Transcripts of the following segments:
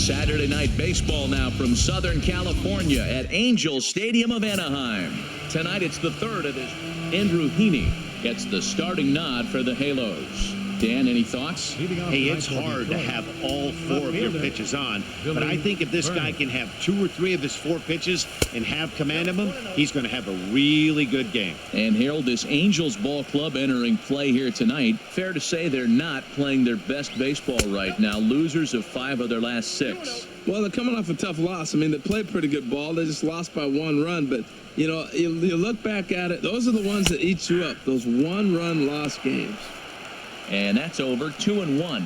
Saturday Night Baseball now from Southern California at Angels Stadium of Anaheim. Tonight it's the third of this. Andrew Heaney gets the starting nod for the Halos. Dan, any thoughts? Hey, it's hard to have all four of your pitches on, but I think if this guy can have 2 or 3 of his 4 pitches and have command of them, he's going to have a really good game. And Harold, this Angels ball club entering play here tonight, fair to say they're not playing their best baseball right now. Losers of 5 of their last 6. Well, they're coming off a tough loss. I mean, they played pretty good ball. They just lost by 1 run, but you know, you look back at it, those are the ones that eat you up, those 1-run loss games. And that's over. 2-1.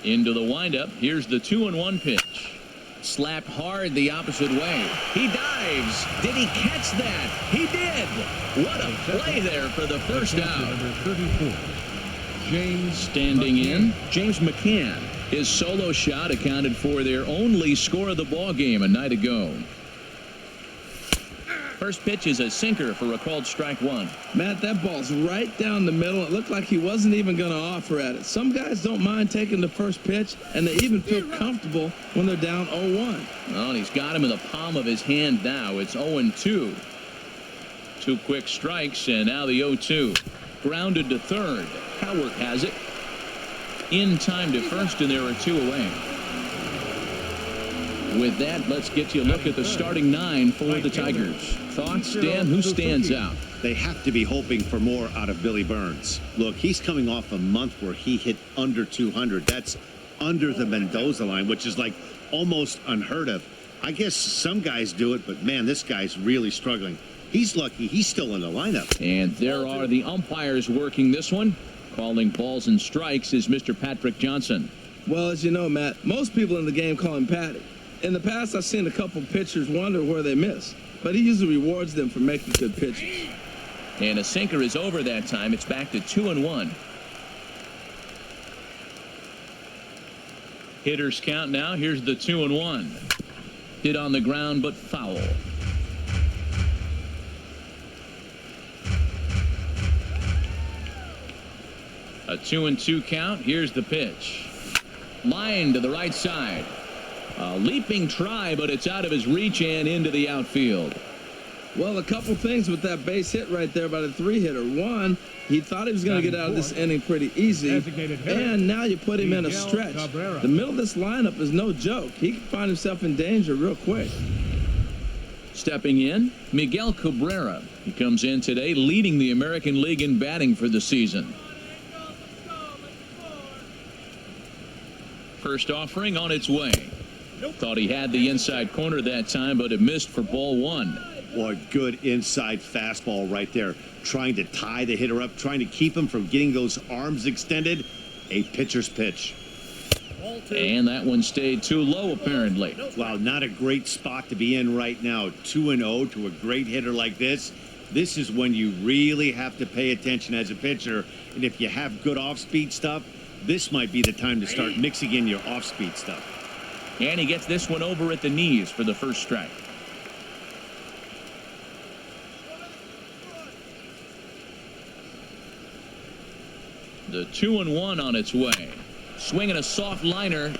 Into the windup. Here's the 2-1 pitch. Slapped hard the opposite way. He dives. Did he catch that? He did. What a play there for the first out. Standing in, James McCann. His solo shot accounted for their only score of the ball game a night ago. First pitch is a sinker for a called strike 1. Matt, that ball's right down the middle. It looked like he wasn't even going to offer at it. Some guys don't mind taking the first pitch, and they even feel comfortable when they're down 0-1. Well, and he's got him in the palm of his hand now. It's 0-2. 2 quick strikes, and now the 0-2. Grounded to third. Howard has it. In time to first, and there are 2 away. With that, let's get you a look at the starting 9 for the Tigers. Thoughts, Dan? Who stands out? They have to be hoping for more out of Billy Burns. Look, he's coming off a month where he hit under 200. That's under the Mendoza line, which is like almost unheard of. I guess some guys do it, but man, this guy's really struggling. He's lucky he's still in the lineup. And there are the umpires working this one. Calling balls and strikes is Mr. Patrick Johnson. Well, as you know, Matt, most people in the game call him Patty. In the past, I've seen a couple pitchers wonder where they miss, but he usually rewards them for making good pitches. And a sinker is over that time. It's back to 2-1. Hitters count now. Here's the 2-1. Hit on the ground, but foul. A 2-2 count. Here's the pitch. Line to the right side. A leaping try, but it's out of his reach and into the outfield. Well, a couple things with that base hit right there by the 3-hitter. One, he thought he was going to get out of this inning pretty easy, and now you put him in a stretch. The middle of this lineup is no joke. He can find himself in danger real quick. Stepping in, Miguel Cabrera. He comes in today leading the American League in batting for the season. First offering on its way. Thought he had the inside corner that time, but it missed for ball 1. Boy, good inside fastball right there. Trying to tie the hitter up, trying to keep him from getting those arms extended. A pitcher's pitch. And that one stayed too low, apparently. Wow, not a great spot to be in right now. 2-0 to a great hitter like this. This is when you really have to pay attention as a pitcher. And if you have good off-speed stuff, this might be the time to start mixing in your off-speed stuff. And he gets this one over at the knees for the first strike. The 2-1 on its way. Swinging a soft liner.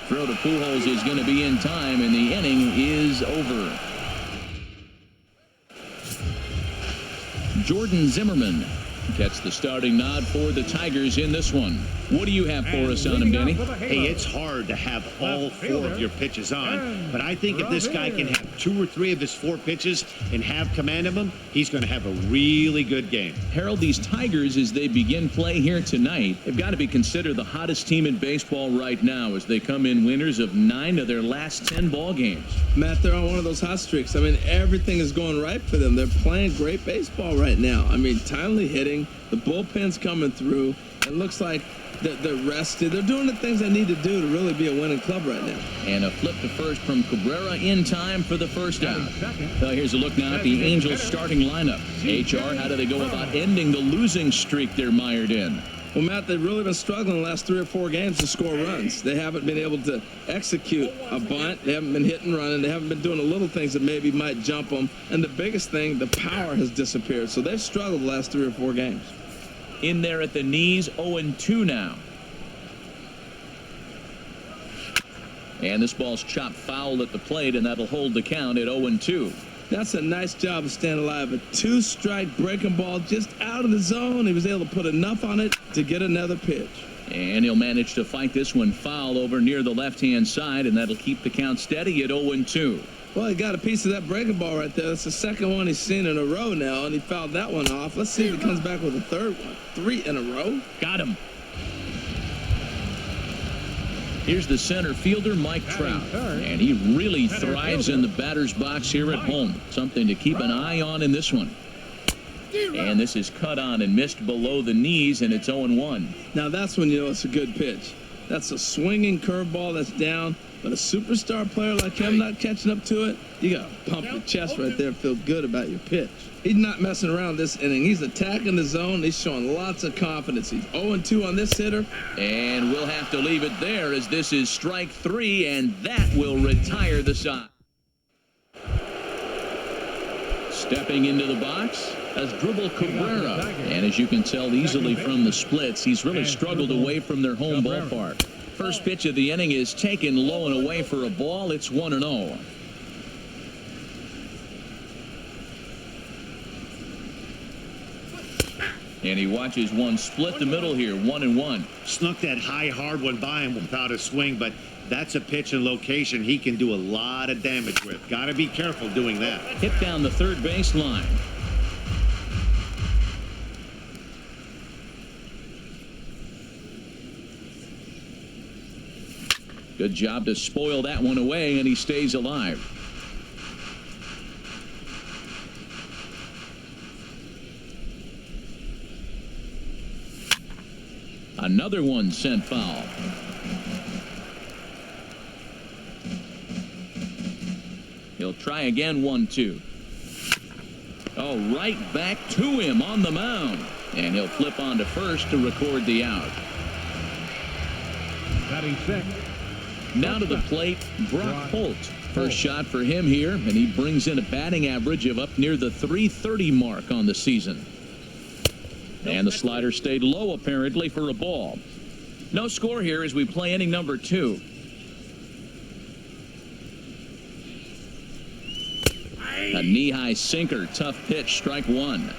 Throw to Pujols is going to be in time, and the inning is over. Jordan Zimmerman gets the starting nod for the Tigers in this one. What do you have for us on him, Danny? Hey, it's hard to have all 4 of your pitches on, but I think if this guy can have 2 or 3 of his 4 pitches and have command of them, he's going to have a really good game. Harold, these Tigers, as they begin play here tonight, have got to be considered the hottest team in baseball right now as they come in winners of 9 of their last 10 ball games. Matt, they're on one of those hot streaks. I mean, everything is going right for them. They're playing great baseball right now. I mean, timely hitting, the bullpen's coming through. It looks like they're rested. They're doing the things they need to do to really be a winning club right now. And a flip to first from Cabrera in time for the first out. Well, here's a look now at the Angels starting lineup. HR, how do they go about ending the losing streak they're mired in? Well, Matt, they've really been struggling the last 3 or 4 games to score runs. They haven't been able to execute a bunt. They haven't been hitting, running. They haven't been doing the little things that maybe might jump them. And the biggest thing, the power has disappeared. So they've struggled the last 3 or 4 games. In there at the knees, 0-2 now. And this ball's chopped foul at the plate, and that'll hold the count at 0-2. That's a nice job of staying alive. A 2-strike breaking ball just out of the zone. He was able to put enough on it to get another pitch. And he'll manage to fight this one foul over near the left-hand side, and that'll keep the count steady at 0-2. Well, he got a piece of that breaking ball right there. That's the second one he's seen in a row now, and he fouled that one off. Let's see if he comes back with a third one. 3 in a row. Got him. Here's the center fielder, Mike Trout, and he really thrives in the batter's box here at home. Something to keep an eye on in this one. And this is cut on and missed below the knees, and it's 0-1. Now that's when you know it's a good pitch. That's a swinging curveball that's down, but a superstar player like him not catching up to it, you got to pump your chest right there and feel good about your pitch. He's not messing around this inning. He's attacking the zone. He's showing lots of confidence. He's 0-2 on this hitter. And we'll have to leave it there as this is strike 3, and that will retire the side. Stepping into the box as Dribble Cabrera. And as you can tell easily from the splits, he's really struggled away from their home ballpark. First pitch of the inning is taken low and away for a ball. It's 1-0. And he watches one split the middle here, 1-1. Snuck that high, hard one by him without a swing, but that's a pitch and location he can do a lot of damage with. Got to be careful doing that. Hit down the third base line. Good job to spoil that one away, and he stays alive. Another one sent foul. He'll try again, 1-2. Oh, right back to him on the mound. And he'll flip on to first to record the out. Batting second. Now to the plate, Brock Holt. First shot for him here, and he brings in a batting average of up near the .330 mark on the season. And the slider stayed low, apparently, for a ball. No score here as we play inning number 2. A knee-high sinker, tough pitch, strike 1.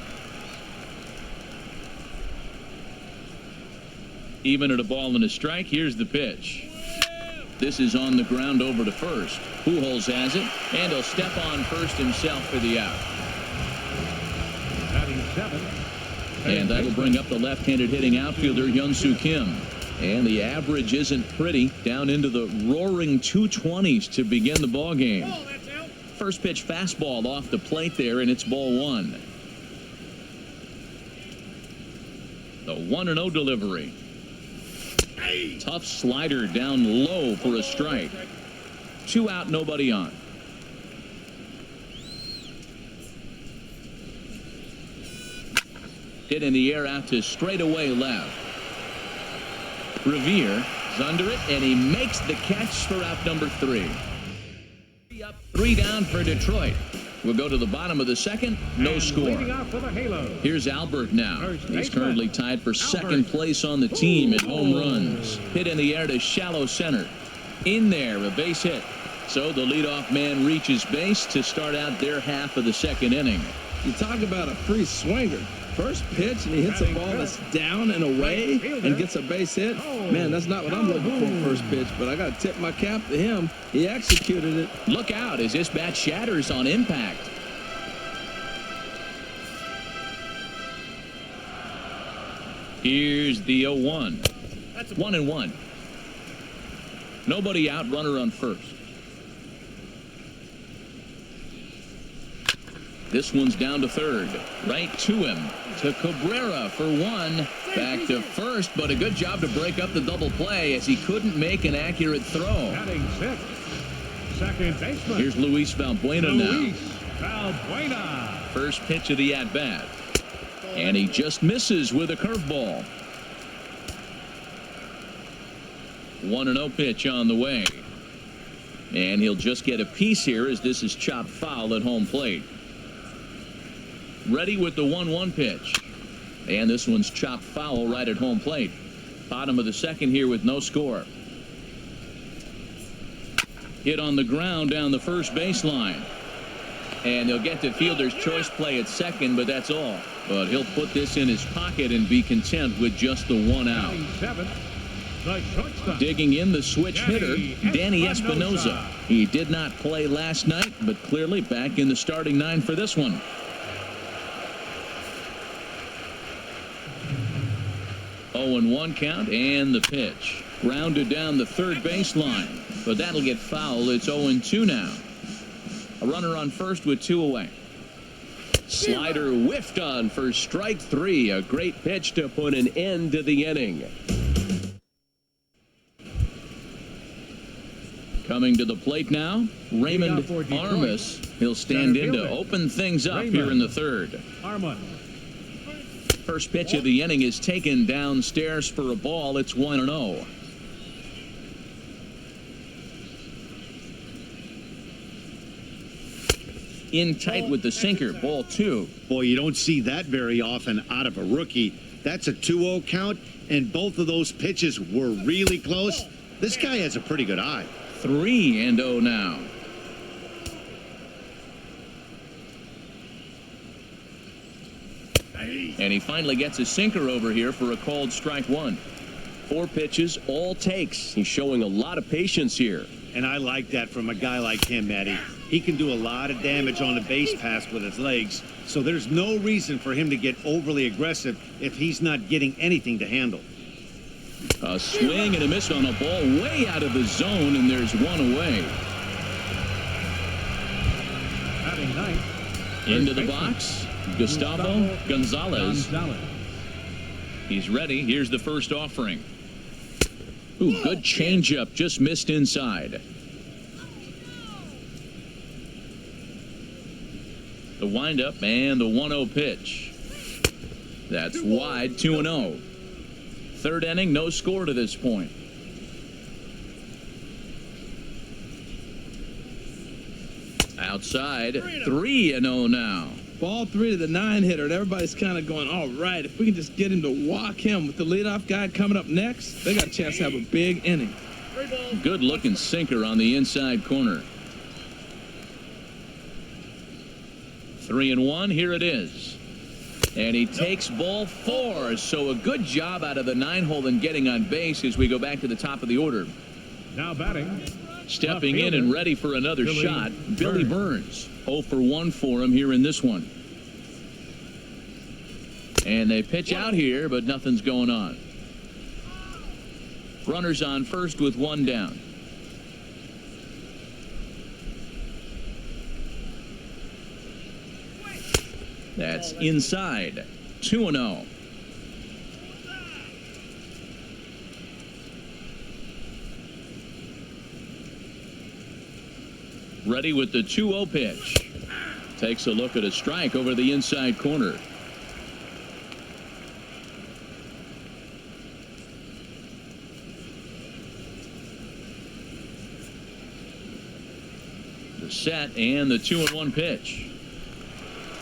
Even at a ball and a strike, here's the pitch. This is on the ground over to first. Pujols has it, and he'll step on first himself for the out. Batting 7. And that'll bring up the left-handed hitting outfielder, Hyun-Soo Kim. And the average isn't pretty, down into the roaring 220s to begin the ball game. First pitch fastball off the plate there, and it's ball 1. The 1-0 delivery. Tough slider down low for a strike. 2 out, nobody on. Hit in the air out to straightaway left. Revere is under it, and he makes the catch for out number 3. 3 down for Detroit. We'll go to the bottom of the second. No score. Here's Albert now. He's currently tied for second place on the team in home runs. Hit in the air to shallow center. In there, a base hit. So the leadoff man reaches base to start out their half of the second inning. You talk about a free swinger. First pitch, and he hits a ball that's down and away and gets a base hit. Man, that's not what I'm looking for first pitch, but I got to tip my cap to him. He executed it. Look out as this bat shatters on impact. Here's the 0-1. 1-1. Nobody out, runner on first. This one's down to third. Right to him. To Cabrera for 1. Back to first, but a good job to break up the double play as he couldn't make an accurate throw. Batting 6. Second baseman. Here's Luis Valbuena now. Luis Valbuena. First pitch of the at-bat. And he just misses with a curveball. 1-0 pitch on the way. And he'll just get a piece here as this is chopped foul at home plate. Ready with the 1-1 pitch. And this one's chopped foul right at home plate. Bottom of the second here with no score. Hit on the ground down the first baseline. And they'll get to fielder's choice play at second, but that's all. But he'll put this in his pocket and be content with just the one out. The shortstop. Digging in the switch hitter, Danny Espinosa. Espinosa. He did not play last night, but clearly back in the starting nine for this one. Oh, and 1 count, and the pitch. Grounded down the third baseline, but that'll get foul. It's 0-2 now. A runner on first with 2 away. Slider whiffed on for strike 3. A great pitch to put an end to the inning. Coming to the plate now, Raymond Armas. He'll stand in to open things up here in the third. Armas. First pitch of the inning is taken downstairs for a ball. It's 1-0. In tight with the sinker, ball 2. Boy, you don't see that very often out of a rookie. That's a 2-0 count, and both of those pitches were really close. This guy has a pretty good eye. 3-0 now. And he finally gets a sinker over here for a called strike 1. 4 pitches, all takes. He's showing a lot of patience here. And I like that from a guy like him, Matty. He can do a lot of damage on a base pass with his legs, so there's no reason for him to get overly aggressive if he's not getting anything to handle. A swing and a miss on a ball way out of the zone, and there's 1 away. Batting ninth. Into the box, Gustavo Gonzalez. He's ready. Here's the first offering. Ooh, good changeup, just missed inside. The windup and the 1-0 pitch. That's wide, 2-0. Third inning, no score to this point. Outside, 3-0 now. Ball 3 to the 9 hitter, and everybody's kind of going, all right, if we can just get him to walk him with the leadoff guy coming up next, they got a chance to have a big inning. Good looking sinker on the inside corner. 3-1, here it is. And he takes ball 4, so a good job out of the 9-hole in getting on base as we go back to the top of the order. Now batting. Stepping in and ready for another shot, Billy Burns. 0 for 1 for him here in this one. And they pitch out here, but nothing's going on. Runners on first with 1 down. That's inside. 2-0. Ready with the 2-0 pitch. Takes a look at a strike over the inside corner. The set and the 2-1 pitch.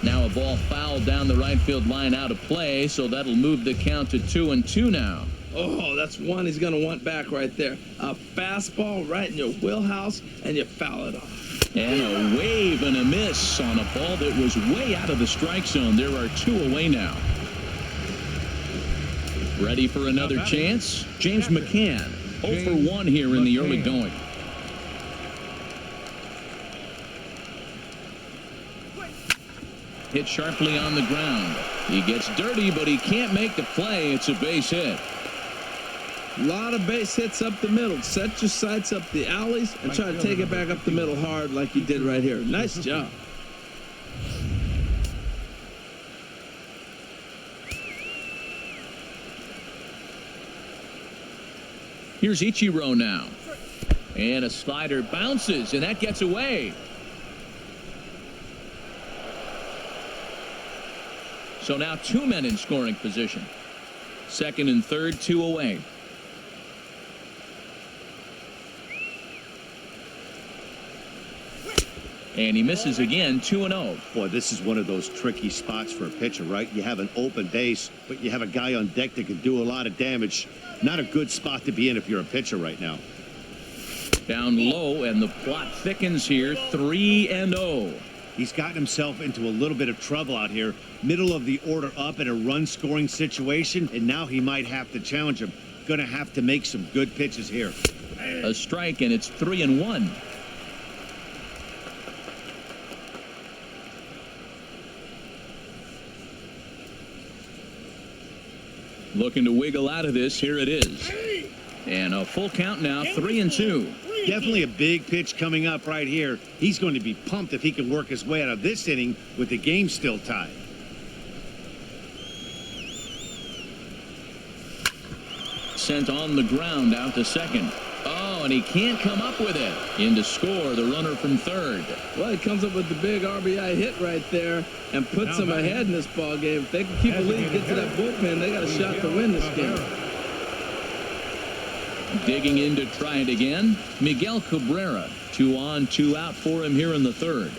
Now a ball fouled down the right field line out of play, so that'll move the count to 2-2 now. Oh, that's one he's going to want back right there. A fastball right in your wheelhouse, and you foul it off. And a wave and a miss on a ball that was way out of the strike zone. There are 2 away now. Ready for another chance? James McCann. 0 for 1 here in the early going. Hit sharply on the ground. He gets dirty, but he can't make the play. It's a base hit. A lot of base hits up the middle. Set your sights up the alleys and try to take it back up the middle hard like you did right here. Nice job. Here's Ichiro now. And a slider bounces, and that gets away. So now 2 men in scoring position. Second and third, 2 away. And he misses again, 2-0. Boy, this is one of those tricky spots for a pitcher, right? You have an open base, but you have a guy on deck that can do a lot of damage. Not a good spot to be in if you're a pitcher right now. Down low, and the plot thickens here. 3-0. He's gotten himself into a little bit of trouble out here. Middle of the order up in a run-scoring situation, and now he might have to challenge him. Going to have to make some good pitches here. A strike, and it's 3-1. Looking to wiggle out of this. Here it is. And a full count now, 3-2. Definitely a big pitch coming up right here. He's going to be pumped if he can work his way out of this inning with the game still tied. Sent on the ground out to second. Oh, and he can't come up with it. In to score, the runner from third. Well, he comes up with the big RBI hit right there and puts them ahead in this ball game. If they can keep the lead, get to that bullpen, they got a shot to win this game. Digging in to try it again, Miguel Cabrera. 2 on, 2 out for him here in the third.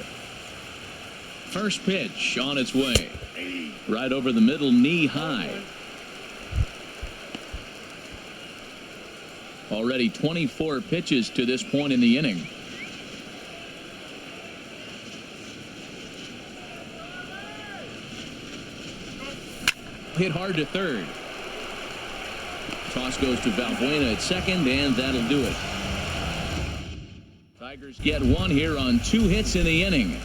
First pitch on its way. Right over the middle, knee high. Already 24 pitches to this point in the inning. Hit hard to third. Toss goes to Valbuena at second, and that'll do it. Tigers get one here on 2 hits in the inning.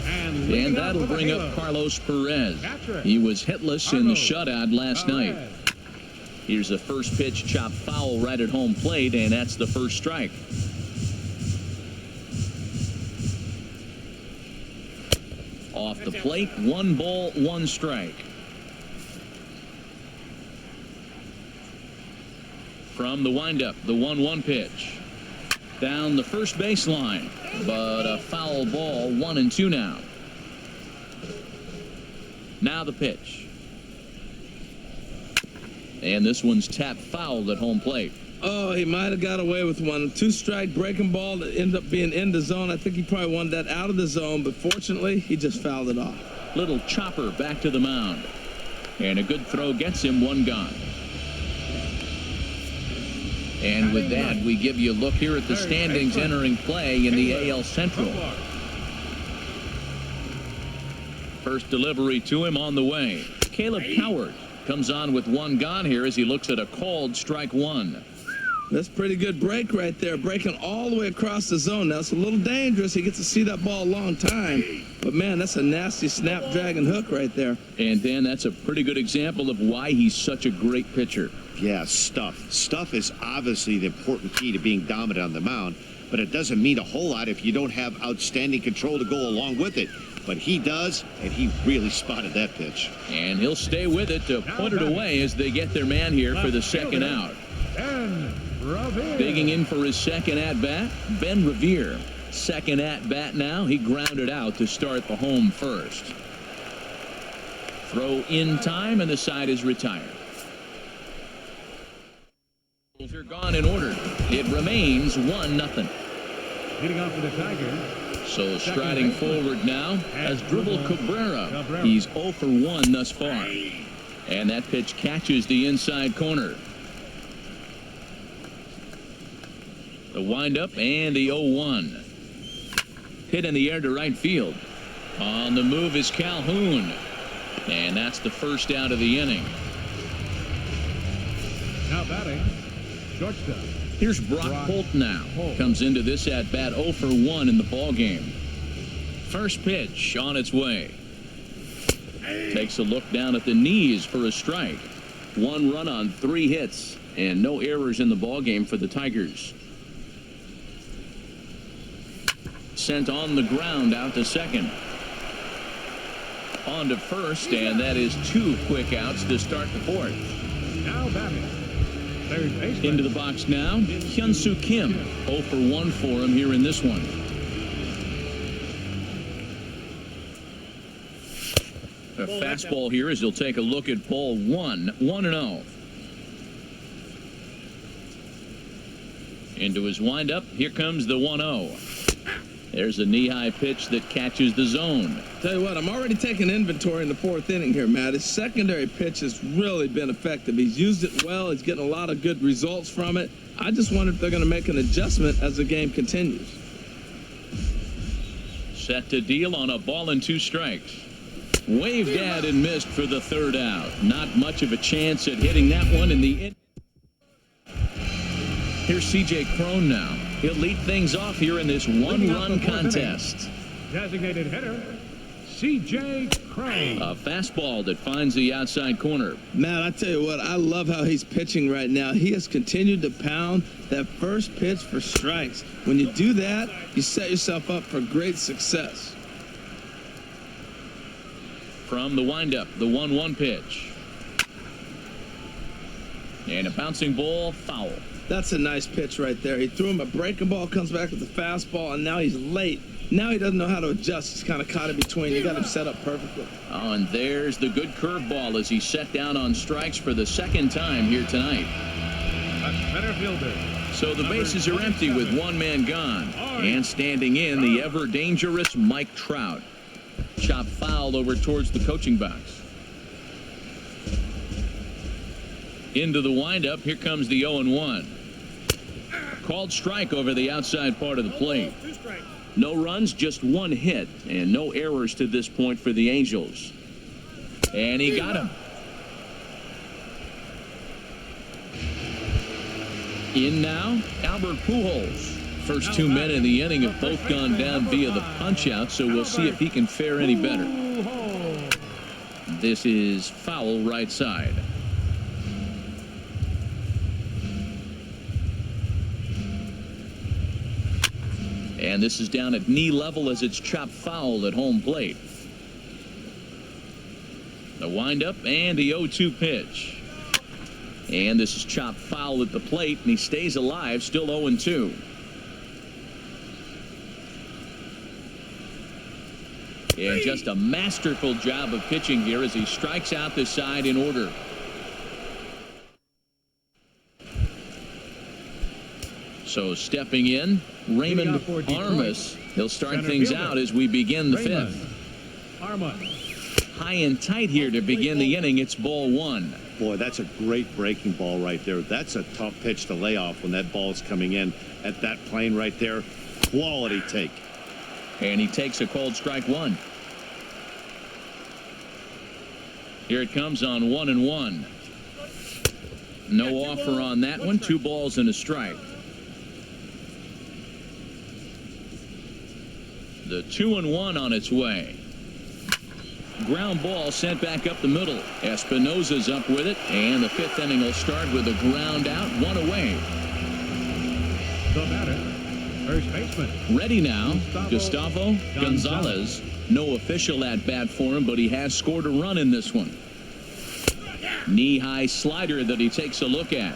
And that'll bring up Carlos Perez. He was hitless in the shutout last night. Here's the first pitch, chopped foul right at home plate, and that's the first strike. Off the plate, 1 ball, 1 strike. From the windup, the 1-1 pitch. Down the first baseline, but a foul ball, 1-2 now. Now the pitch. And this one's tapped foul at home plate. Oh, he might have got away with one. 2-strike breaking ball that ended up being in the zone. I think he probably wanted that out of the zone, but fortunately, he just fouled it off. Little chopper back to the mound. And a good throw gets him 1 gone. And with that, we give you a look here at the standings entering play in the AL Central. First delivery to him on the way. Caleb Howard comes on with 1 gone here as he looks at a called strike 1. That's a pretty good break right there, breaking all the way across the zone. Now, it's a little dangerous. He gets to see that ball a long time. But, man, that's a nasty snapdragon hook right there. And, Dan, that's a pretty good example of why he's such a great pitcher. Yeah, stuff. Stuff is obviously the important key to being dominant on the mound, but it doesn't mean a whole lot if you don't have outstanding control to go along with it. But he does, and he really spotted that pitch. And he'll stay with it to put it away as they get their man here for the second out. Digging in for his second at-bat, Ben Revere. Second at-bat now. He grounded out to start the home first. Throw in time, and the side is retired. They're gone in order. It remains 1-0. Leading off for the Tigers. So striding forward now as Dribble Cabrera. He's 0 for 1 thus far. And that pitch catches the inside corner. The windup and the 0-1. Hit in the air to right field. On the move is Calhoun. And that's the first out of the inning. Now batting, shortstop. Here's Brock Holt now. Comes into this at-bat 0 for 1 in the ballgame. First pitch on its way. Takes a look down at the knees for a strike. 1 run on 3 hits, and no errors in the ballgame for the Tigers. Sent on the ground out to second. On to first, and that is 2 quick outs to start the fourth. Now batting. Into the box now, Hyun-Soo Kim. 0 for 1 for him here in this one. A fastball here as he'll take a look at ball 1. 1-0. Into his windup. Here comes the 1-0. There's a knee-high pitch that catches the zone. Tell you what, I'm already taking inventory in the fourth inning here, Matt. His secondary pitch has really been effective. He's used it well. He's getting a lot of good results from it. I just wonder if they're going to make an adjustment as the game continues. Set to deal on a ball and 2 strikes. Waved at and missed for the 3rd out. Not much of a chance at hitting that one in the... Here's C.J. Cron now. He'll lead things off here in this one-run contest. Designated hitter, C.J. Cron. A fastball that finds the outside corner. Matt, I tell you what, I love how he's pitching right now. He has continued to pound that first pitch for strikes. When you do that, you set yourself up for great success. From the windup, the 1-1 pitch. And a bouncing ball, foul. That's a nice pitch right there. He threw him a breaking ball, comes back with the fastball, and now he's late. Now he doesn't know how to adjust. He's kind of caught in between. You got him set up perfectly. Oh, and there's the good curveball as he's set down on strikes for the 2nd time here tonight. A center fielder. So the bases are empty with 1 man gone. And standing in, the ever-dangerous Mike Trout. Chop foul over towards the coaching box. Into the windup, here comes the 0-1. Called strike over the outside part of the plate. No runs, just 1 hit, and no errors to this point for the Angels. And he got him. In now, Albert Pujols. First 2 men in the inning have both gone down via the punch-out, so we'll see if he can fare any better. This is foul right side. And this is down at knee level as it's chopped foul at home plate. The windup and the 0-2 pitch. And this is chopped foul at the plate, and he stays alive, still 0-2. And just a masterful job of pitching here as he strikes out the side in order. So stepping in, Raymond Armas. He'll start things out as we begin the 5th. High and tight here to begin the inning. It's ball 1. Boy, that's a great breaking ball right there. That's a tough pitch to lay off when that ball's coming in at that plane right there. Quality take. And he takes a called strike 1. Here it comes on 1-1. No offer on that one. 2 balls and a strike. The 2-1 on its way. Ground ball sent back up the middle. Espinosa's up with it, and the 5th inning will start with a ground out, 1 away. The batter, first baseman. Ready now, Gustavo Gonzalez. No official at bat for him, but he has scored a run in this one. Knee-high slider that he takes a look at.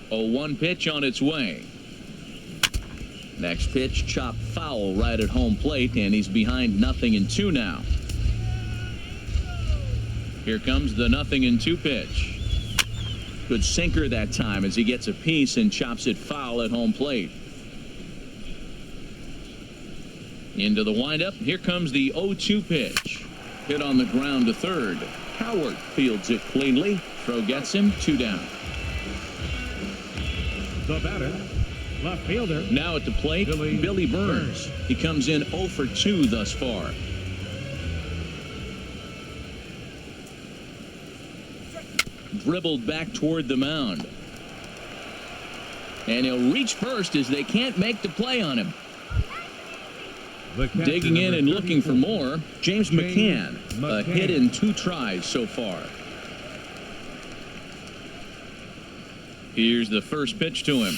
0-1 pitch on its way. Next pitch, chopped foul right at home plate, and he's behind 0-2 now. Here comes the 0-2 pitch. Good sinker that time as he gets a piece and chops it foul at home plate. Into the windup, here comes the 0-2 pitch. Hit on the ground to third. Howard fields it cleanly. Throw gets him, 2 down. The batter, left fielder. Now at the plate, Billy Burns. He comes in 0 for 2 thus far. Dribbled back toward the mound. And he'll reach first as they can't make the play on him. Digging in and looking for more, James McCann. A hit in 2 tries so far. Here's the first pitch to him.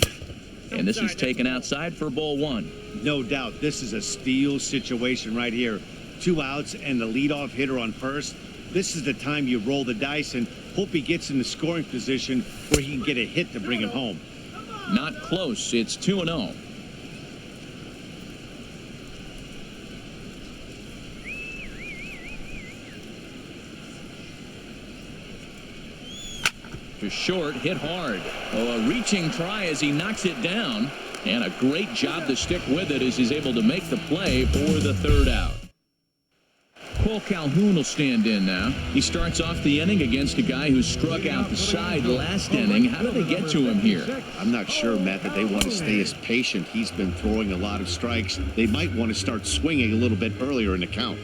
And this is taken outside for ball 1. No doubt, this is a steal situation right here. 2 outs and the leadoff hitter on first. This is the time you roll the dice and hope he gets in the scoring position where he can get a hit to bring him home. Not close. It's 2-0. To short, hit hard. Oh, a reaching try as he knocks it down. And a great job to stick with it as he's able to make the play for the third out. Cole Calhoun will stand in now. He starts off the inning against a guy who struck out the side last inning. How did they get to him here? I'm not sure, Matt, that they want to stay as patient. He's been throwing a lot of strikes. They might want to start swinging a little bit earlier in the count.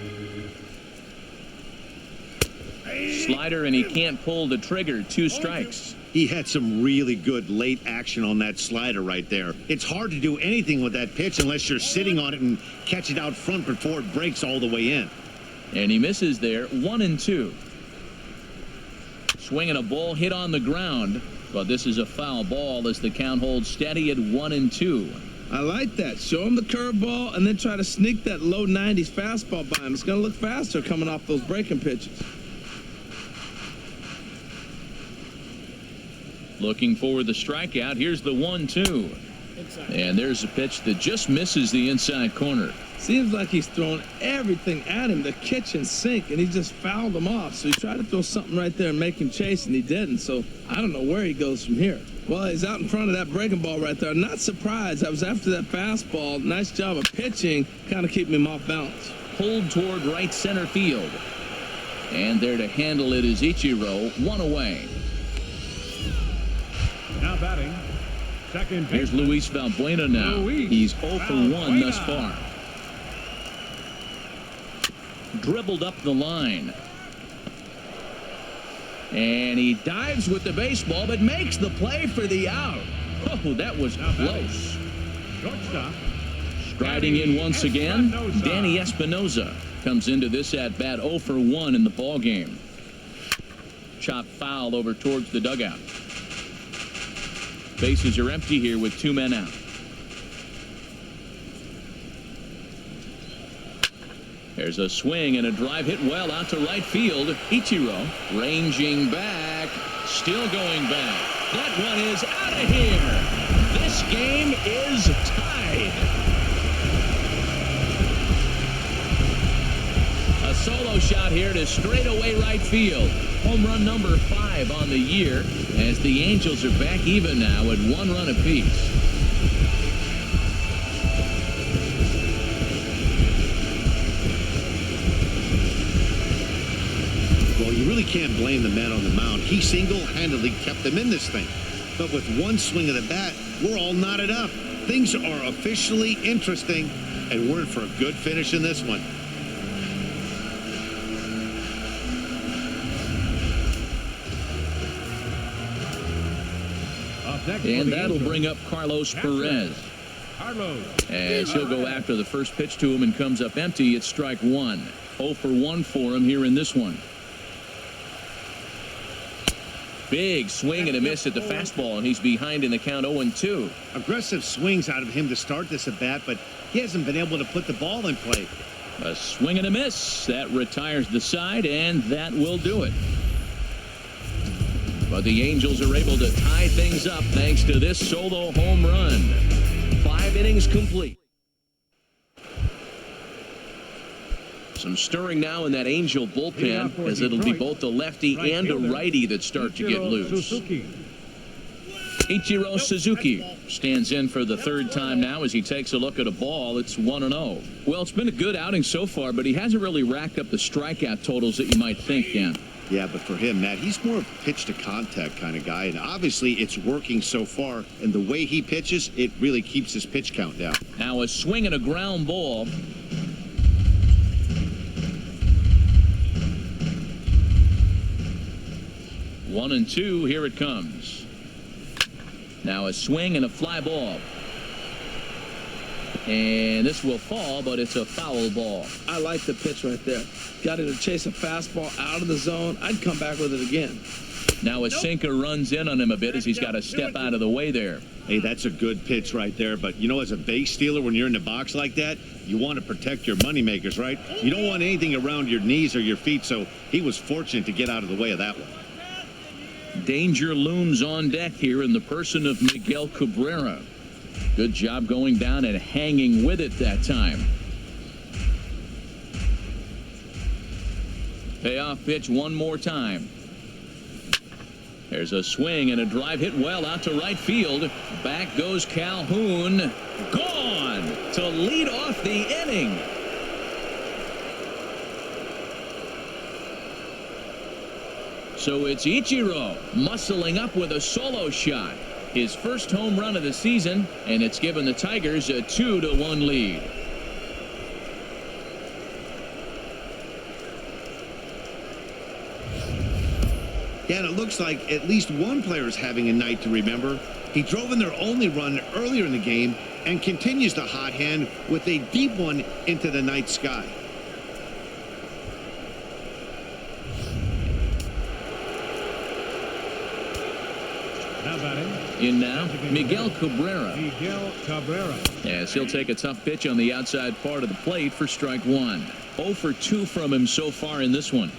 Slider, and he can't pull the trigger. 2 strikes. He had some really good late action on that slider right there. It's hard to do anything with that pitch unless you're sitting on it and catch it out front before it breaks all the way in. And he misses there. 1-2. Swinging a ball hit on the ground, but this is a foul ball as the count holds steady at 1-2. I like that. Show him the curveball and then try to sneak that low 90s fastball by him. It's going to look faster coming off those breaking pitches. Looking for the strikeout. Here's the 1-2. And there's a pitch that just misses the inside corner. Seems like he's throwing everything at him, the kitchen sink, and he just fouled him off. So he tried to throw something right there and make him chase, and he didn't. So I don't know where he goes from here. Well, he's out in front of that breaking ball right there. Not surprised. I was after that fastball. Nice job of pitching, kind of keeping him off balance. Pulled toward right center field. And there to handle it is Ichiro. 1 away. Now batting, second base. Here's Luis Valbuena now. He's 0 for 1 thus far. Dribbled up the line. And he dives with the baseball, but makes the play for the out. Oh, that was close. Shortstop. Striding in once again, Danny Espinosa comes into this at-bat 0 for 1 in the ball game. Chop foul over towards the dugout. Bases are empty here with 2 men out. There's a swing and a drive hit well out to right field. Ichiro ranging back, still going back. That one is out of here. This game is tied. A solo shot here to straightaway right field. Home run number 5 on the year as the Angels are back even now at 1 run apiece. Well, you really can't blame the man on the mound. He single-handedly kept them in this thing. But with one swing of the bat, we're all knotted up. Things are officially interesting, and we're in for a good finish in this one. And that'll bring up Carlos Perez. As he'll go after the first pitch to him and comes up empty. It's strike 1. 0 for 1 for him here in this one. Big swing and a miss at the fastball, and he's behind in the count 0-2. Aggressive swings out of him to start this at bat, but he hasn't been able to put the ball in play. A swing and a miss. That retires the side, and that will do it. But the Angels are able to tie things up thanks to this solo home run. 5 innings complete. Some stirring now in that Angel bullpen as it'll be both a lefty and a righty that start to get loose. Ichiro Suzuki stands in for the 3rd time now as he takes a look at a ball. It's 1-0. Well, it's been a good outing so far, but he hasn't really racked up the strikeout totals that you might think, Dan. Yeah, but for him, Matt, he's more of a pitch-to-contact kind of guy, and obviously it's working so far, and the way he pitches, it really keeps his pitch count down. Now a swing and a ground ball. One and two, here it comes. Now a swing and a fly ball. And this will fall, but it's a foul ball. I like the pitch right there. Got him to chase a fastball out of the zone. I'd come back with it again. Now a sinker runs in on him a bit as he's got to step out of the way there. Hey, that's a good pitch right there. But, you know, as a base stealer, when you're in the box like that, you want to protect your moneymakers, right? You don't want anything around your knees or your feet, so he was fortunate to get out of the way of that one. Danger looms on deck here in the person of Miguel Cabrera. Good job going down and hanging with it that time. Payoff pitch one more time. There's a swing and a drive hit well out to right field. Back goes Calhoun. Gone to lead off the inning. So it's Ichiro muscling up with a solo shot. His first home run of the season, and it's given the Tigers a 2-1 lead. Yeah, and it looks like at least one player is having a night to remember. He drove in their only run earlier in the game and continues the hot hand with a deep one into the night sky. Now batting. In now, Miguel Cabrera. Miguel Cabrera. Yes, he'll take a tough pitch on the outside part of the plate for strike one. 0 for 2 from him so far in this one.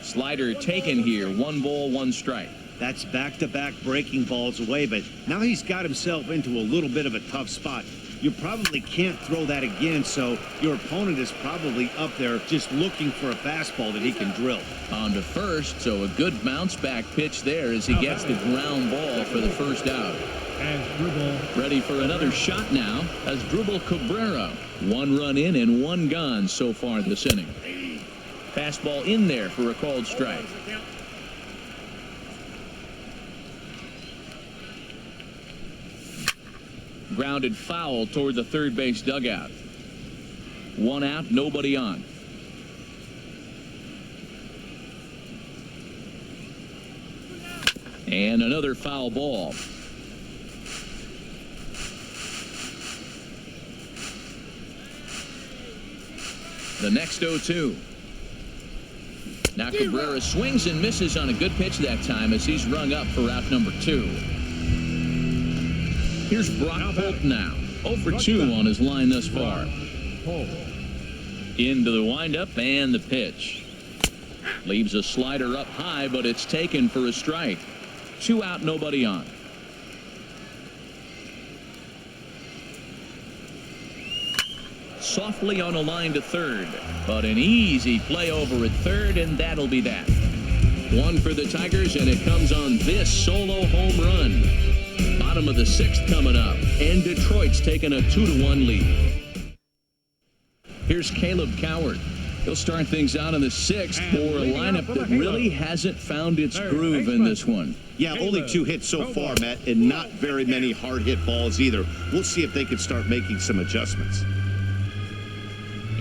Slider taken here. 1 ball, 1 strike. That's back-to-back breaking balls away, but now he's got himself into a little bit of a tough spot. You probably can't throw that again, so your opponent is probably up there just looking for a fastball that he can drill. On to first, so a good bounce-back pitch there as he gets the ground ball for the first out. And Dribble. Ready for another shot now as Dribble Cabrera. 1 run in and 1 gone so far this inning. Fastball in there for a called strike. Grounded foul toward the third base dugout. 1 out, nobody on. And another foul ball. The next 0-2. Now Cabrera swings and misses on a good pitch that time as he's rung up for out number 2. Here's Brock Holt now. 0 for 2 on his line thus far. Into the windup and the pitch. Leaves a slider up high, but it's taken for a strike. 2 out, nobody on. Softly on a line to third, but an easy play over at third, and that'll be that. 1 for the Tigers, and it comes on this solo home run. Bottom of the 6th coming up, and Detroit's taking a 2-1 lead. Here's Caleb Coward. He'll start things out in the 6th for a lineup that really hasn't found its groove in this one. Yeah, only 2 hits so far, Matt, and not very many hard hit balls either. We'll see if they can start making some adjustments.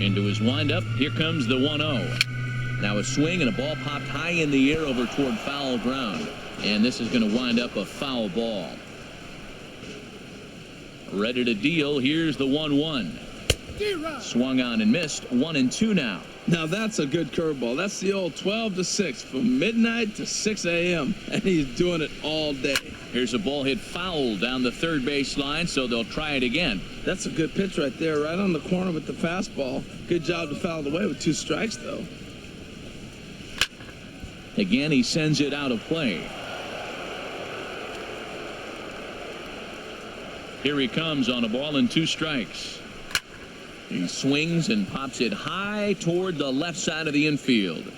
Into his windup, here comes the 1-0. Now a swing and a ball popped high in the air over toward foul ground. And this is going to wind up a foul ball. Ready to deal, here's the 1-1. Swung on and missed. 1-2 now. Now that's a good curveball. That's the old 12 to 6 from midnight to 6 a.m. and he's doing it all day. Here's a ball hit foul down the third base line, so they'll try it again. That's a good pitch right there, right on the corner with the fastball. Good job to foul it away with 2 strikes, though. Again, he sends it out of play. Here he comes on a ball and 2 strikes. He swings and pops it high toward the left side of the infield.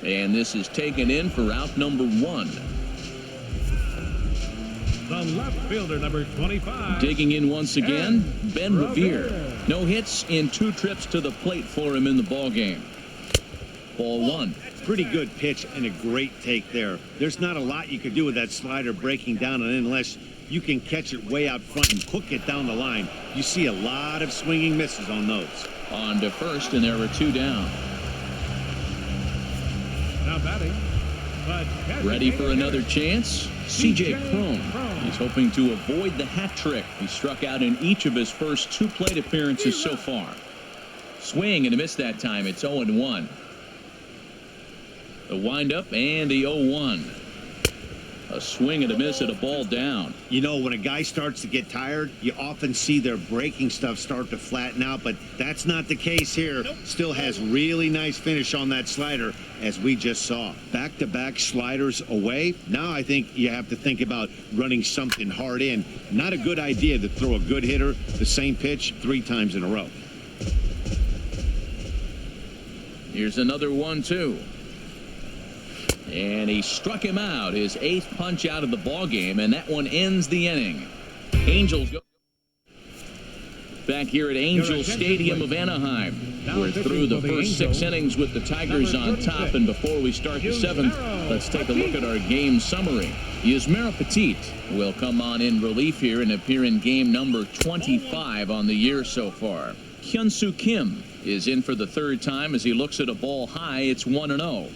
And this is taken in for out number 1. The left fielder, number 25. Digging in once again, Ben Revere. No hits in 2 trips to the plate for him in the ballgame. Ball 1. Pretty good pitch and a great take there. There's not a lot you could do with that slider breaking down, and unless you can catch it way out front and hook it down the line, you see a lot of swinging misses on those. On to first, and there are 2 down. Now batting. Ready for another chance? C.J. Cron. He's hoping to avoid the hat trick. He struck out in each of his first 2 plate appearances so far. Swing and a miss that time. It's 0-1. The windup and the 0-1. A swing and a miss at a ball down. You know, when a guy starts to get tired, you often see their breaking stuff start to flatten out, but that's not the case here. Still has really nice finish on that slider, as we just saw. Back-to-back sliders away. Now I think you have to think about running something hard in. Not a good idea to throw a good hitter the same pitch 3 times in a row. Here's another 1-2. And he struck him out, his 8th punch out of the ball game, and that one ends the inning. Angels go back here at Angel Stadium of Anaheim. We're through the first 6 innings with the Tigers on top, and before we start the 7th, let's take a look at our game summary. Yusmeiro Petit will come on in relief here and appear in game number 25 on the year so far. Hyun-Soo Kim is in for the 3rd time as he looks at a ball high. It's 1-0.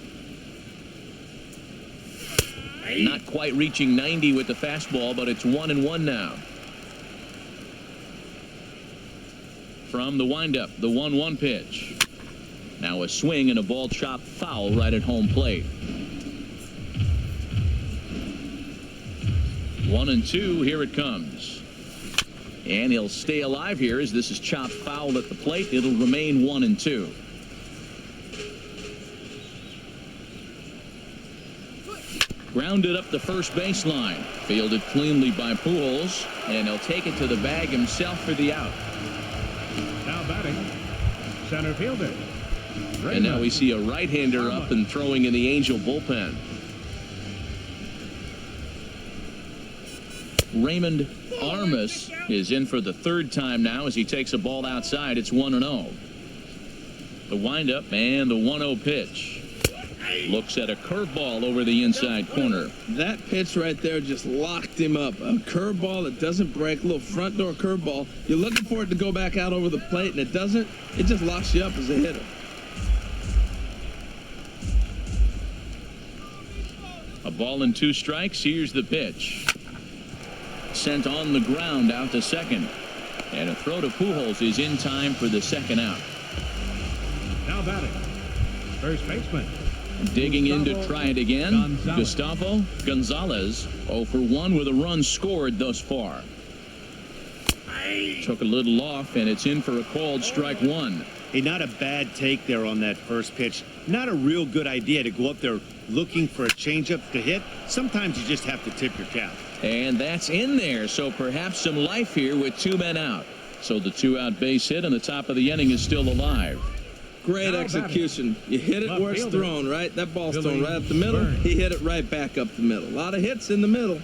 Not quite reaching 90 with the fastball, but it's 1-1 now. From the windup, the 1-1 pitch. Now a swing and a ball chopped foul right at home plate. 1-2, here it comes. And he'll stay alive here as this is chopped foul at the plate. It'll remain 1-2. Grounded up the first baseline. Fielded cleanly by Pujols, and he'll take it to the bag himself for the out. Now batting, center fielder. And now we see a right-hander up and throwing in the Angel bullpen. Raymond Armas is in for the 3rd time now as he takes a ball outside. It's 1-0. The windup and the 1-0 pitch. Looks at a curveball over the inside corner. That pitch right there just locked him up. A curveball that doesn't break, a little front door curveball. You're looking for it to go back out over the plate, and it doesn't. It just locks you up as a hitter. A ball and 2 strikes. Here's the pitch. Sent on the ground out to second. And a throw to Pujols is in time for the 2nd out. Now batting, first baseman. Digging in to try it again. Gonzalez. Gustavo Gonzalez 0 for 1 with a run scored thus far. Took a little off, and it's in for a called strike 1. Hey, not a bad take there on that first pitch. Not a real good idea to go up there looking for a changeup to hit. Sometimes you just have to tip your cap. And that's in there, so perhaps some life here with 2 men out. So the 2-out base hit, and the top of the inning is still alive. Great execution. You hit it where it's thrown, right? That ball's thrown right up the middle. He hit it right back up the middle. A lot of hits in the middle.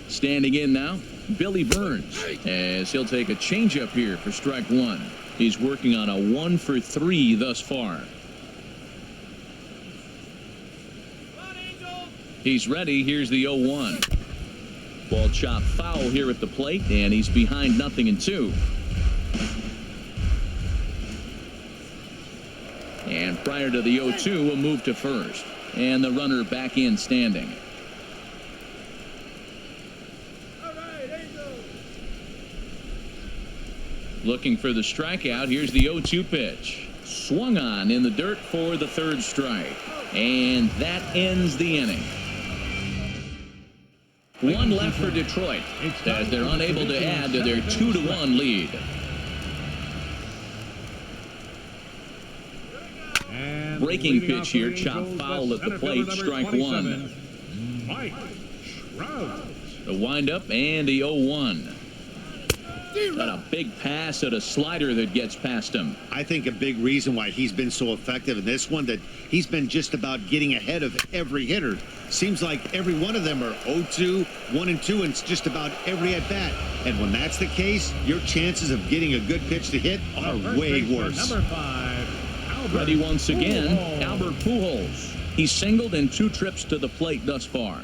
Standing in now, Billy Burns, as he'll take a changeup here for strike 1. He's working on a 1 for 3 thus far. He's ready. Here's the 0-1. Ball chopped foul here at the plate, and he's behind 0-2. And prior to the 0-2, a move to first. And the runner back in standing. Looking for the strikeout. Here's the 0-2 pitch. Swung on in the dirt for the 3rd strike. And that ends the inning. 1 left for Detroit as they're unable to add to their 2-1 lead. Breaking pitch here, chopped foul at the plate, strike 1. Mike Trout. The windup and the 0-1. Got a big pass at a slider that gets past him. I think a big reason why he's been so effective in this one, that he's been just about getting ahead of every hitter. Seems like every one of them are 0-2, 1-2, and it's just about every at-bat. And when that's the case, your chances of getting a good pitch to hit are way worse. Number 5, Ready once again, Albert Pujols. He's singled in 2 trips to the plate thus far.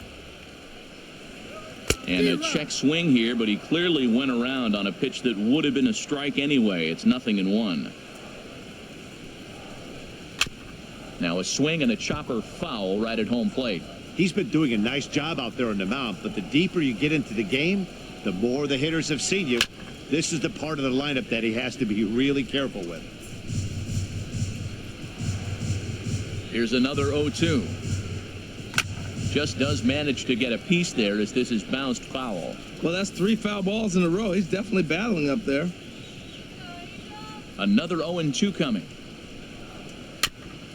And a check swing here, but he clearly went around on a pitch that would have been a strike anyway. It's 0-1. Now a swing and a chopper foul right at home plate. He's been doing a nice job out there on the mound, but the deeper you get into the game, the more the hitters have seen you. This is the part of the lineup that he has to be really careful with. Here's another 0-2. Just does manage to get a piece there as this is bounced foul. Well, that's 3 foul balls in a row. He's definitely battling up there. Another 0-2 coming.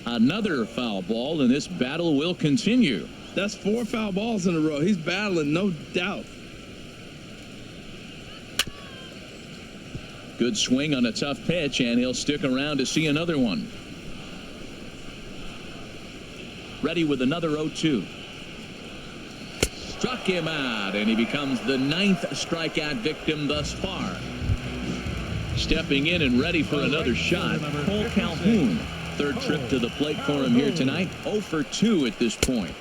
Another foul ball, and this battle will continue. That's 4 foul balls in a row. He's battling, no doubt. Good swing on a tough pitch, and he'll stick around to see another one. Ready with another 0-2. Struck him out, and he becomes the 9th strikeout victim thus far. Stepping in and ready for another shot, Cole Calhoun. Third trip to the plate for him here tonight. 0 for 2 at this point.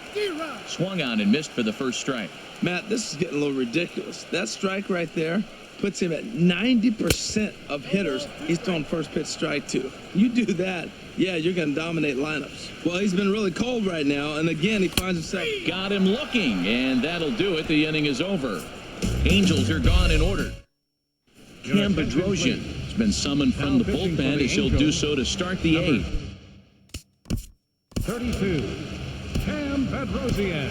Swung on and missed for the first strike. Matt, this is getting a little ridiculous. That strike right there puts him at 90% of hitters he's thrown first pitch strike to. You do that, yeah, you're going to dominate lineups. Well, he's been really cold right now, and again, he finds himself. Got him looking, and that'll do it. The inning is over. Angels are gone in order. Cam Bedrosian has been summoned from the bullpen as he'll do so to start the 8th. 32, Cam Bedrosian.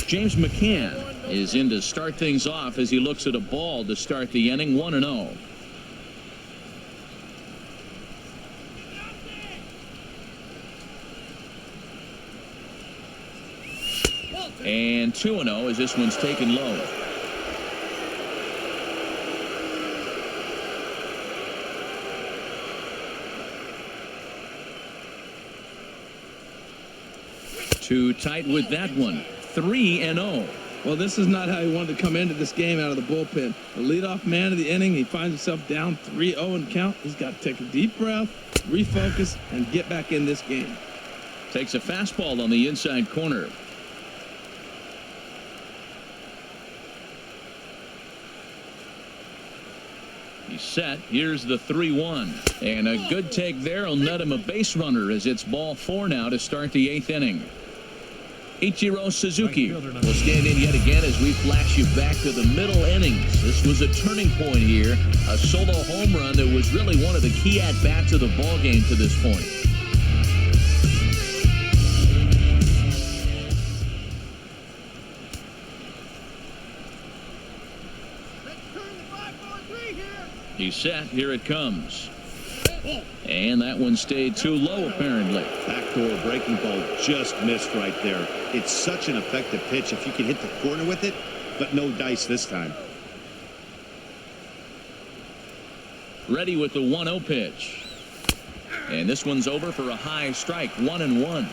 James McCann is in to start things off as he looks at a ball to start the inning. 1-0. And 2-0 as this one's taken low. Too tight with that one. 3-0. Well, this is not how he wanted to come into this game out of the bullpen. The leadoff man of the inning, he finds himself down 3-0 in count. He's got to take a deep breath, refocus, and get back in this game. Takes a fastball on the inside corner. He's set. Here's the 3-1. And a good take there will net him a base runner as it's ball 4 now to start the 8th inning. Ichiro Suzuki will stand in yet again as we flash you back to the middle innings. This was a turning point here. A solo home run that was really one of the key at-bats of the ballgame to this point. He's set. Here it comes. And that one stayed too low, apparently. Backdoor breaking ball just missed right there. It's such an effective pitch if you can hit the corner with it, but no dice this time. Ready with the 1-0 pitch. And this one's over for a high strike. 1-1.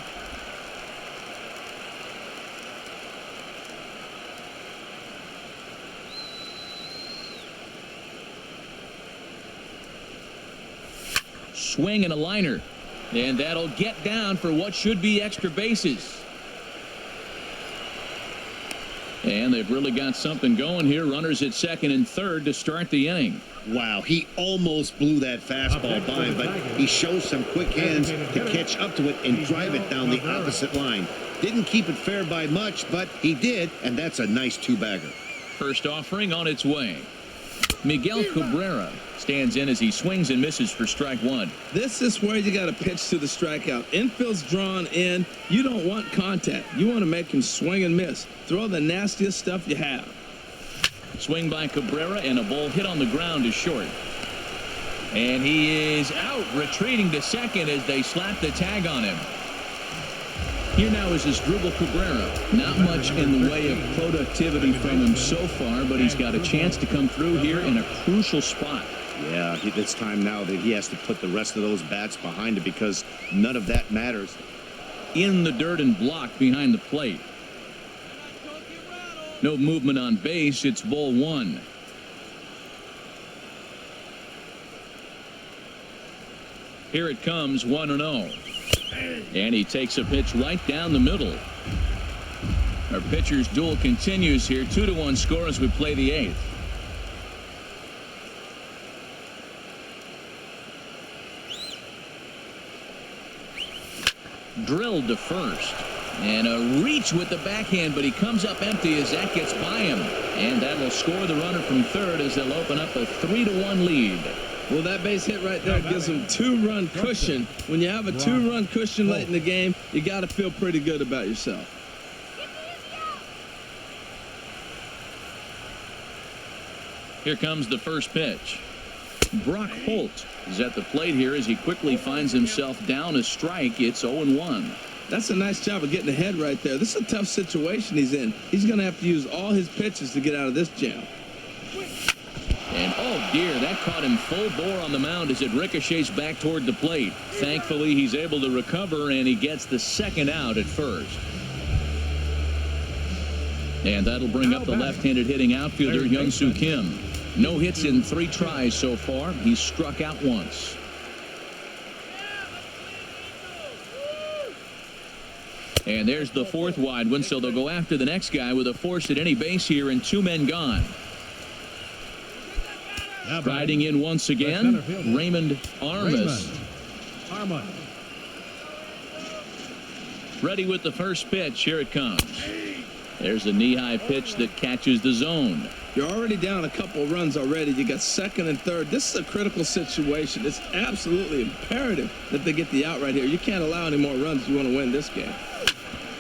Swing and a liner, and that'll get down for what should be extra bases. And they've really got something going here. Runners at second and third to start the inning. Wow, he almost blew that fastball by him, but he shows some quick hands to catch up to it and drive it down the opposite line. Didn't keep it fair by much, but he did, and that's a nice 2-bagger. First offering on its way. Miguel Cabrera stands in as he swings and misses for strike 1. This is where you got to pitch to the strikeout. Infield's drawn in. You don't want contact. You want to make him swing and miss. Throw the nastiest stuff you have. Swing by Cabrera, and a ball hit on the ground is short. And he is out, retreating to second as they slap the tag on him. Here now is Asdrubal Cabrera. Not much in the way of productivity from him so far, but he's got a chance to come through here in a crucial spot. Yeah, it's time now that he has to put the rest of those bats behind it because none of that matters. In the dirt and blocked behind the plate. No movement on base. It's ball 1. Here it comes, 1-0. And he takes a pitch right down the middle. Our pitcher's duel continues here. 2-1 score as we play the 8th. Drilled to first. And a reach with the backhand, but he comes up empty as that gets by him. And that will score the runner from third as they'll open up a 3-1 lead. Well, that base hit right there gives them 2-run cushion. When you have a 2-run cushion late in the game, you got to feel pretty good about yourself. Here comes the first pitch. Brock Holt is at the plate here as he quickly finds himself down a strike. It's 0-1. That's a nice job of getting ahead right there. This is a tough situation he's in. He's going to have to use all his pitches to get out of this jam. And oh dear, that caught him full bore on the mound as it ricochets back toward the plate. Thankfully, he's able to recover, and he gets the second out at first. And that'll bring up the left-handed hitting outfielder, Young-Soo Kim. No hits in 3 tries so far. He's struck out once. And there's the 4th wide one, so they'll go after the next guy with a force at any base here and 2 men gone. Striding in once again, Raymond Armas. Ready with the first pitch. Here it comes. There's a knee-high pitch that catches the zone. You're already down a couple of runs already. You got second and third. This is a critical situation. It's absolutely imperative that they get the out right here. You can't allow any more runs if you want to win this game.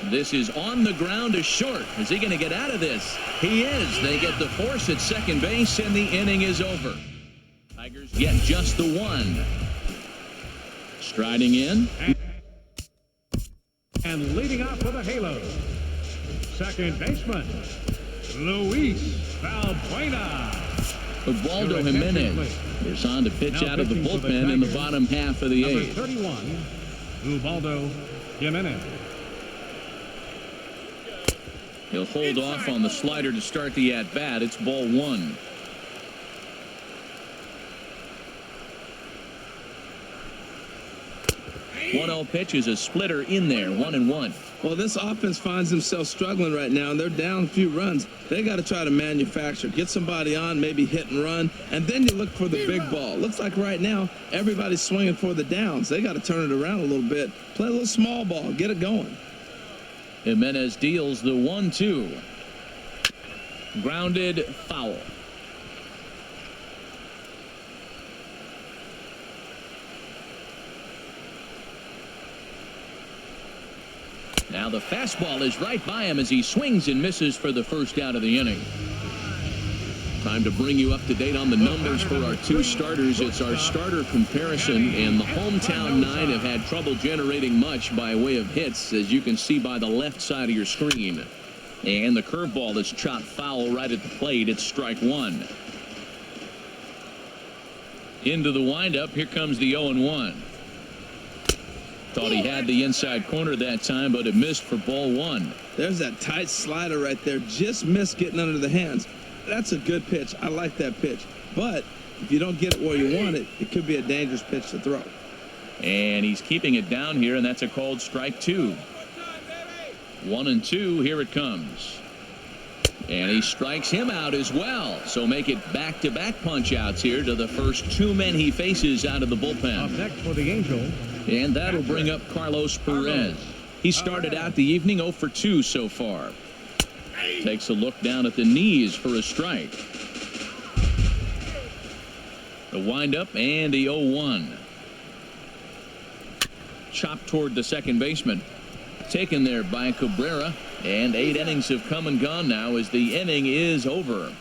This is on the ground to short. Is he going to get out of this? He is. They get the force at second base, and the inning is over. Tigers get just the 1. Striding in. And leading off with a halo, second baseman, Luis Valbuena. Ubaldo Jimenez is on to pitch out of the bullpen in the bottom half of the 8th. 31, Ubaldo Jimenez. He'll hold off on the slider to start the at-bat. It's ball 1. One-zero pitch is a splitter in there, 1-1. Well, this offense finds themselves struggling right now, and they're down a few runs. They got to try to manufacture, get somebody on, maybe hit and run, and then you look for the big ball. Looks like right now everybody's swinging for the downs. They got to turn it around a little bit, play a little small ball, get it going. Jimenez deals the 1-2. Grounded foul. Now the fastball is right by him as he swings and misses for the first out of the inning. Time to bring you up to date on the numbers for our 2 starters. It's our starter comparison, and the hometown 9 have had trouble generating much by way of hits, as you can see by the left side of your screen. And the curveball is chopped foul right at the plate. It's strike 1. Into the windup. Here comes the 0-1. Thought he had the inside corner that time, but it missed for ball 1. There's that tight slider right there. Just missed getting under the hands. That's a good pitch. I like that pitch. But if you don't get it where you want it, it could be a dangerous pitch to throw. And he's keeping it down here, and that's a called strike 2. 1-2. Here it comes. And he strikes him out as well. So make it back-to-back punch-outs here to the first 2 men he faces out of the bullpen. Up next for the Angels. And that'll bring up Carlos Perez. He started out the evening 0 for 2 so far. Takes a look down at the knees for a strike. The windup and the 0-1. Chopped toward the second baseman. Taken there by Cabrera. And 8 innings have come and gone now as the inning is over.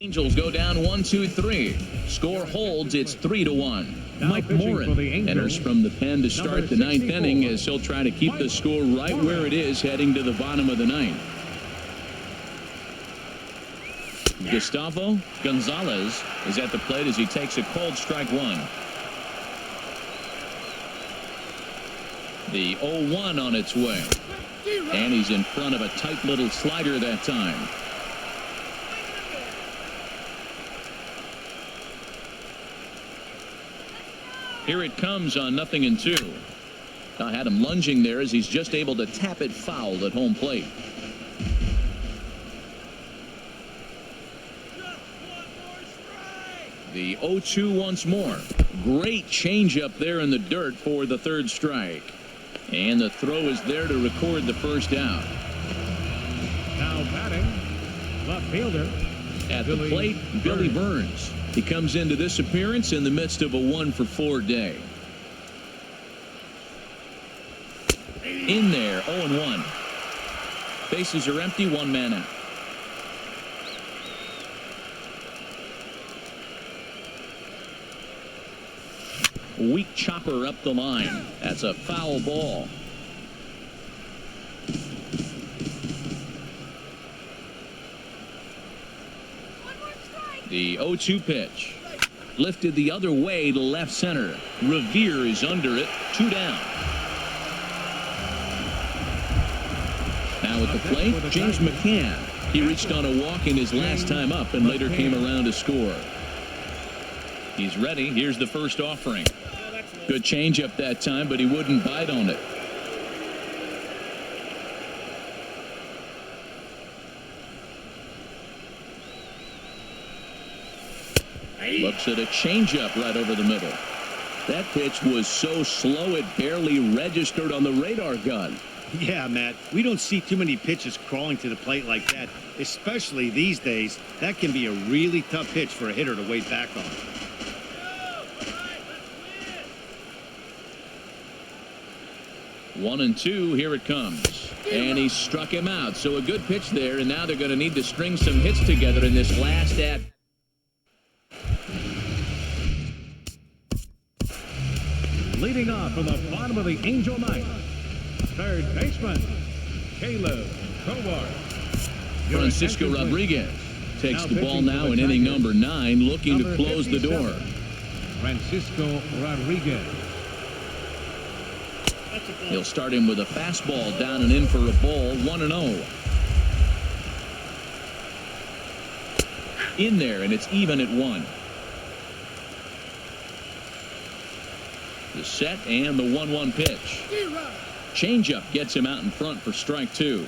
Angels go down 1-2-3. Score holds. It's 3-1. Mike Morin enters from the pen to start the 9th inning as he'll try to keep the score right where it is heading to the bottom of the 9th. Gustavo Gonzalez is at the plate as he takes a called strike 1. The 0-1 on its way. And he's in front of a tight little slider that time. Here it comes on 0-2. I had him lunging there as he's just able to tap it foul at home plate. The 0-2 once more. Great changeup there in the dirt for the 3rd strike. And the throw is there to record the first out. Now batting, left fielder. At the plate, Billy Burns. He comes into this appearance in the midst of a 1-for-4 day. In there, 0-1. Bases are empty, 1 man out. Weak chopper up the line. That's a foul ball. The 0-2 pitch. Lifted the other way to left center. Revere is under it. 2 down. Now at the plate, James McCann. He reached on a walk in his last time up and later came around to score. He's ready. Here's the first offering. Good changeup that time, but he wouldn't bite on it. Looks at a changeup right over the middle. That pitch was so slow it barely registered on the radar gun. Yeah, Matt, we don't see too many pitches crawling to the plate like that, especially these days. That can be a really tough pitch for a hitter to wait back on. One and two, here it comes. And he struck him out. So a good pitch there, and now they're going to need to string some hits together in this last at. Leading off from the bottom of the Angel Ninth, third baseman, Caleb Howard. Francisco Rodriguez takes the ball now in inning number 9, looking to close the door. Francisco Rodriguez. He'll start him with a fastball down and in for a ball. 1-0. In there, and it's even at 1. The set and the 1-1 pitch. Changeup gets him out in front for strike 2.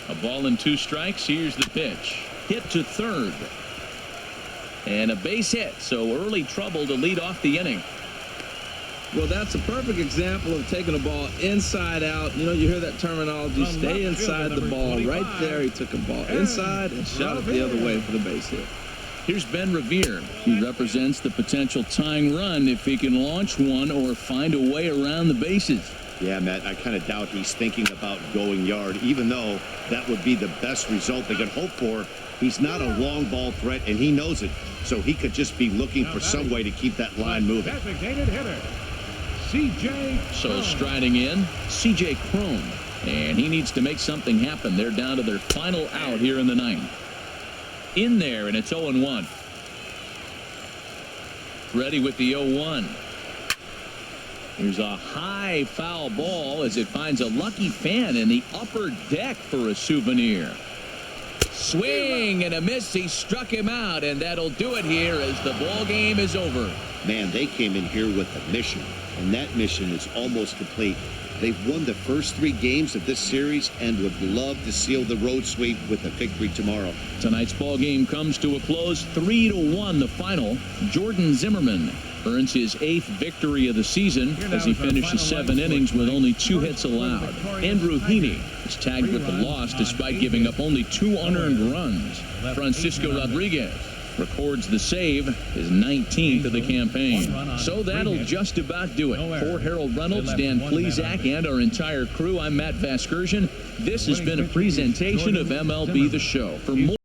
A ball and 2 strikes. Here's the pitch. Hit to third. And a base hit, so early trouble to lead off the inning. Well, that's a perfect example of taking a ball inside out. You know, you hear that terminology, stay inside the ball. Right there, he took a ball inside and shot it the other way for the base hit. Here's Ben Revere. He represents the potential tying run if he can launch one or find a way around the bases. Yeah, Matt, I kind of doubt he's thinking about going yard, even though that would be the best result they could hope for. He's not a long ball threat, and he knows it. So he could just be looking for some way to keep that line moving. Designated hitter, C.J. So striding in, C.J. Cron. And he needs to make something happen. They're down to their final out here in the 9th. In there, and it's 0-1. Ready with the 0-1. Here's a high foul ball as it finds a lucky fan in the upper deck for a souvenir. Swing and a miss. He struck him out, and that'll do it here as the ball game is over. Man, they came in here with a mission, and that mission is almost complete. They've won the first 3 games of this series and would love to seal the road sweep with a victory tomorrow. Tonight's ball game comes to a close, 3-1 the final. Jordan Zimmerman earns his 8th victory of the season as he finishes 7 innings with only 2 hits allowed. Andrew Heaney is tagged with the loss despite giving up only 2 unearned runs. Francisco Rodriguez records the save, his 19th of the campaign. So that'll just about do it. For Harold Reynolds, Dan Plesac, and our entire crew, I'm Matt Vasgersian. This has been a presentation of MLB The Show. For more